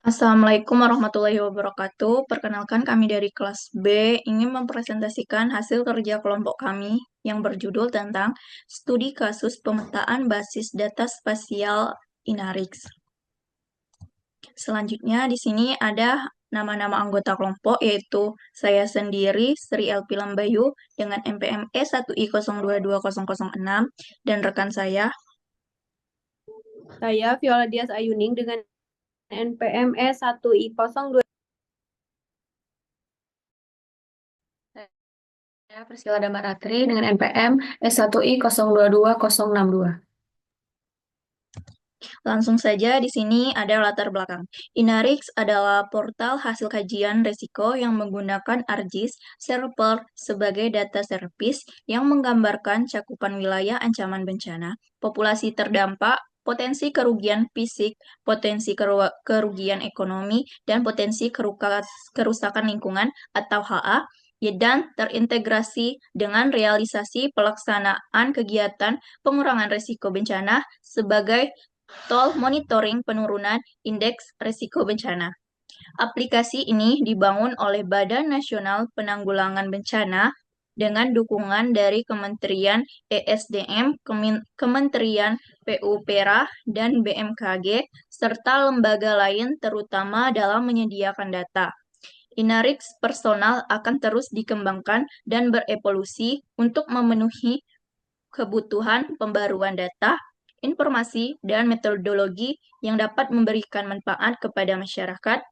Assalamualaikum warahmatullahi wabarakatuh. Perkenalkan kami dari kelas B ingin mempresentasikan hasil kerja kelompok kami yang berjudul tentang studi kasus pemetaan basis data spasial Inarix. Selanjutnya di sini ada nama-nama anggota kelompok yaitu saya sendiri Sri Elpi Lambayu dengan NPM E1I022006 dan rekan saya. Saya Viola Dias Ayuning dengan NPM E1I02. Saya Priscila Damaratri dengan NPM S1I022062. Langsung saja di sini ada latar belakang. Inarix adalah portal hasil kajian resiko yang menggunakan ArcGIS Server sebagai data service yang menggambarkan cakupan wilayah ancaman bencana, populasi terdampak, potensi kerugian fisik, potensi kerugian ekonomi, dan potensi kerusakan lingkungan atau HA, dan terintegrasi dengan realisasi pelaksanaan kegiatan pengurangan risiko bencana sebagai tool monitoring penurunan indeks risiko bencana. Aplikasi ini dibangun oleh Badan Nasional Penanggulangan Bencana dengan dukungan dari Kementerian ESDM, Kementerian PUPera, dan BMKG, serta lembaga lain terutama dalam menyediakan data. Inarix personal akan terus dikembangkan dan berevolusi untuk memenuhi kebutuhan pembaruan data, informasi, dan metodologi yang dapat memberikan manfaat kepada masyarakat.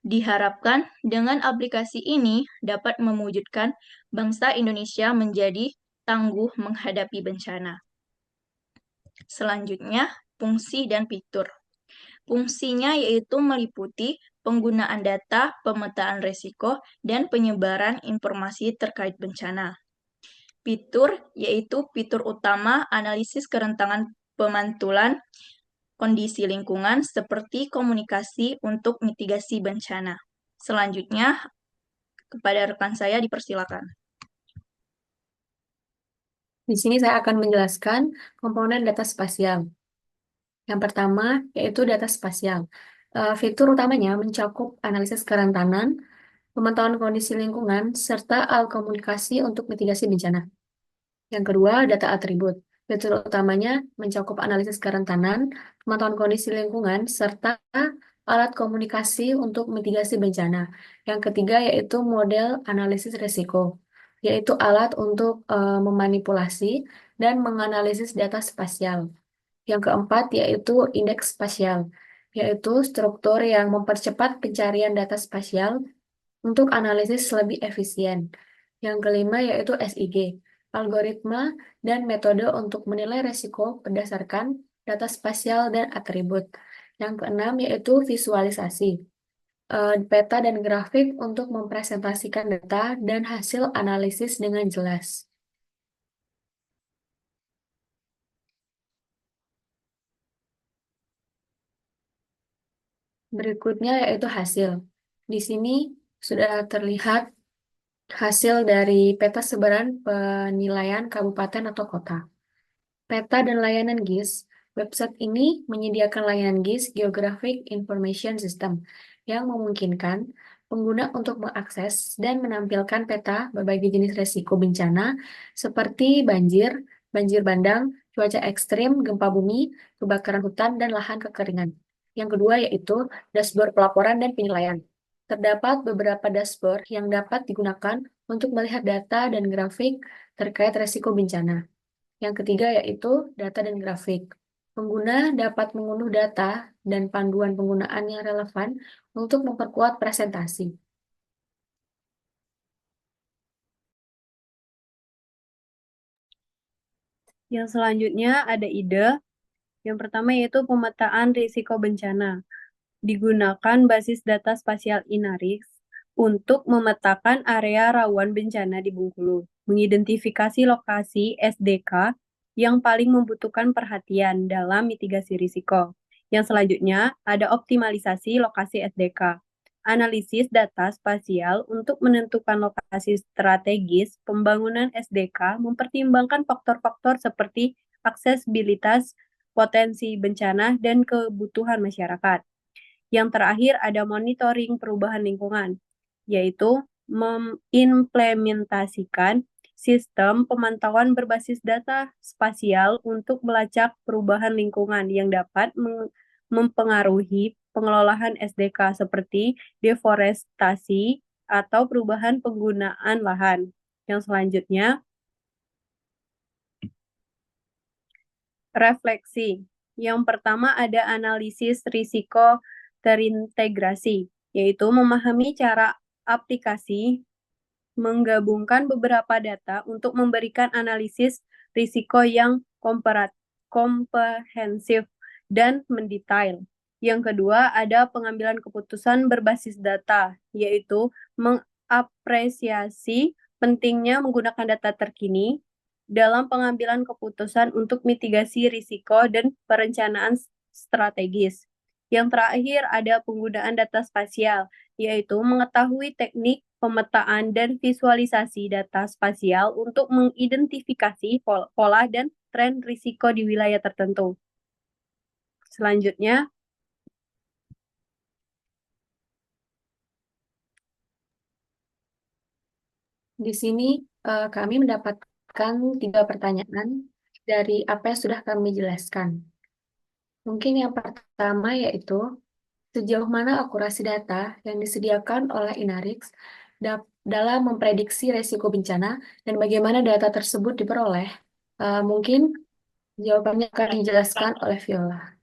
Diharapkan dengan aplikasi ini dapat mewujudkan bangsa Indonesia menjadi tangguh menghadapi bencana. Selanjutnya, fungsi dan fitur. Fungsinya yaitu meliputi penggunaan data, pemetaan risiko, dan penyebaran informasi terkait bencana. Fitur yaitu fitur utama analisis kerentanan pemantulan kondisi lingkungan seperti komunikasi untuk mitigasi bencana. Selanjutnya, kepada rekan saya dipersilakan. Di sini saya akan menjelaskan komponen data spasial. Yang pertama yaitu data spasial. Fitur utamanya mencakup analisis kerentanan, pemantauan kondisi lingkungan, serta alat komunikasi untuk mitigasi bencana. Yang kedua, data atribut. Fitur utamanya mencakup analisis kerentanan, pemantauan kondisi lingkungan, serta alat komunikasi untuk mitigasi bencana. Yang ketiga yaitu model analisis risiko, yaitu alat untuk memanipulasi dan menganalisis data spasial. Yang keempat yaitu indeks spasial, yaitu struktur yang mempercepat pencarian data spasial untuk analisis lebih efisien. Yang kelima yaitu SIG, algoritma dan metode untuk menilai risiko berdasarkan data spasial dan atribut. Yang keenam yaitu visualisasi, peta dan grafik untuk mempresentasikan data dan hasil analisis dengan jelas. Berikutnya yaitu hasil. Di sini sudah terlihat hasil dari peta sebaran penilaian kabupaten atau kota. Peta dan layanan GIS, website ini menyediakan layanan GIS Geographic Information System yang memungkinkan pengguna untuk mengakses dan menampilkan peta berbagai jenis risiko bencana seperti banjir, banjir bandang, cuaca ekstrim, gempa bumi, kebakaran hutan, dan lahan kekeringan. Yang kedua yaitu dashboard pelaporan dan penilaian. Terdapat beberapa dashboard yang dapat digunakan untuk melihat data dan grafik terkait risiko bencana. Yang ketiga yaitu data dan grafik. Pengguna dapat mengunduh data dan panduan penggunaan yang relevan untuk memperkuat presentasi. Yang selanjutnya ada ide. Yang pertama yaitu pemetaan risiko bencana. Digunakan basis data spasial Inarix untuk memetakan area rawan bencana di Bengkulu, mengidentifikasi lokasi SDK yang paling membutuhkan perhatian dalam mitigasi risiko. Yang selanjutnya ada optimalisasi lokasi SDK. Analisis data spasial untuk menentukan lokasi strategis pembangunan SDK mempertimbangkan faktor-faktor seperti aksesibilitas, potensi bencana, dan kebutuhan masyarakat. Yang terakhir ada monitoring perubahan lingkungan, yaitu mengimplementasikan sistem pemantauan berbasis data spasial untuk melacak perubahan lingkungan yang dapat mempengaruhi pengelolaan SDK seperti deforestasi atau perubahan penggunaan lahan. Yang selanjutnya, refleksi. Yang pertama ada analisis risiko terintegrasi, yaitu memahami cara aplikasi menggabungkan beberapa data untuk memberikan analisis risiko yang komprehensif dan mendetail. Yang kedua, ada pengambilan keputusan berbasis data, yaitu mengapresiasi pentingnya menggunakan data terkini dalam pengambilan keputusan untuk mitigasi risiko dan perencanaan strategis. Yang terakhir, ada penggunaan data spasial, yaitu mengetahui teknik pemetaan dan visualisasi data spasial untuk mengidentifikasi pola dan tren risiko di wilayah tertentu. Selanjutnya, Di sini kami mendapatkan 3 pertanyaan dari apa yang sudah kami jelaskan. Mungkin yang pertama yaitu, sejauh mana akurasi data yang disediakan oleh Inarix dalam memprediksi resiko bencana dan bagaimana data tersebut diperoleh? Mungkin jawabannya akan dijelaskan oleh Viola.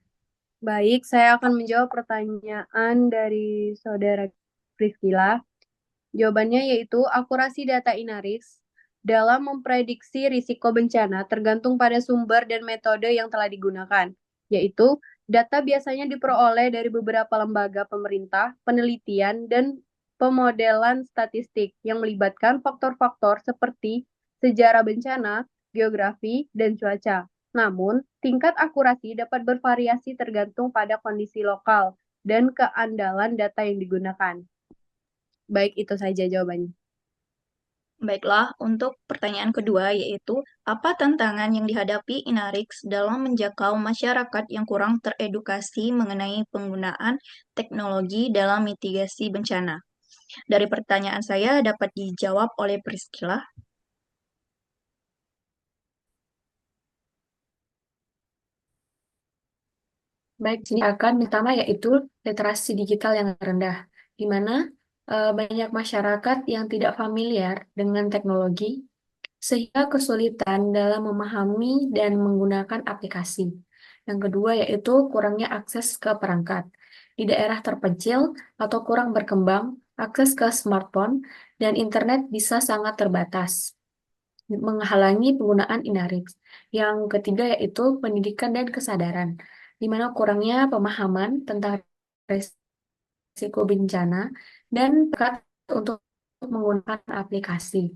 baik, saya akan menjawab pertanyaan dari Saudara Priscila. Jawabannya yaitu akurasi data Inarix dalam memprediksi risiko bencana tergantung pada sumber dan metode yang telah digunakan, yaitu data biasanya diperoleh dari beberapa lembaga pemerintah, penelitian, dan pemodelan statistik yang melibatkan faktor-faktor seperti sejarah bencana, geografi, dan cuaca. Namun, tingkat akurasi dapat bervariasi tergantung pada kondisi lokal dan keandalan data yang digunakan. Baik, itu saja jawabannya. Baiklah, untuk pertanyaan kedua yaitu, apa tantangan yang dihadapi Inarix dalam menjangkau masyarakat yang kurang teredukasi mengenai penggunaan teknologi dalam mitigasi bencana? Dari pertanyaan saya dapat dijawab oleh Priscila. Baik, sini akan pertama yaitu literasi digital yang rendah, di mana banyak masyarakat yang tidak familiar dengan teknologi, sehingga kesulitan dalam memahami dan menggunakan aplikasi. Yang kedua yaitu kurangnya akses ke perangkat. Di daerah terpencil atau kurang berkembang, akses ke smartphone dan internet bisa sangat terbatas, menghalangi penggunaan Inarix. Yang ketiga yaitu pendidikan dan kesadaran, di mana kurangnya pemahaman tentang risiko bencana dan tekat untuk menggunakan aplikasi.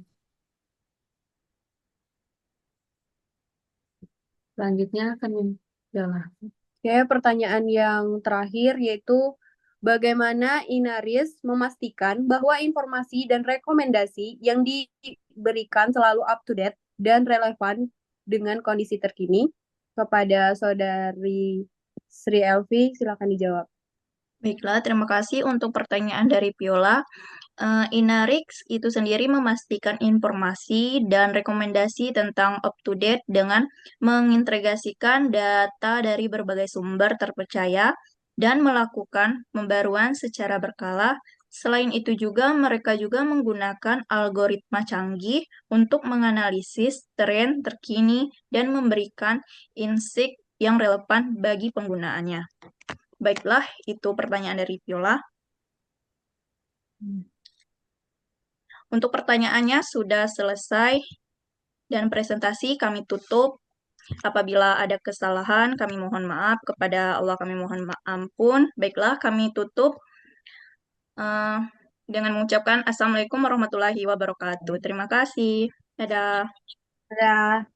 Selanjutnya akan Bella. Oke, pertanyaan yang terakhir yaitu bagaimana Inaris memastikan bahwa informasi dan rekomendasi yang diberikan selalu up to date dan relevan dengan kondisi terkini? Kepada Saudari Sri Elvi, silakan dijawab. Baiklah, terima kasih untuk pertanyaan dari Viola. Inarix itu sendiri memastikan informasi dan rekomendasi tentang up-to-date dengan mengintegrasikan data dari berbagai sumber terpercaya dan melakukan pembaruan secara berkala. Selain itu juga mereka juga menggunakan algoritma canggih untuk menganalisis tren terkini dan memberikan insight yang relevan bagi penggunaannya. Baiklah, itu pertanyaan dari Viola. Untuk pertanyaannya sudah selesai dan presentasi kami tutup. Apabila ada kesalahan, kami mohon maaf. Kepada Allah kami mohon ampun. Baiklah, kami tutup dengan mengucapkan Assalamualaikum warahmatullahi wabarakatuh. Terima kasih. Dadah. Dadah.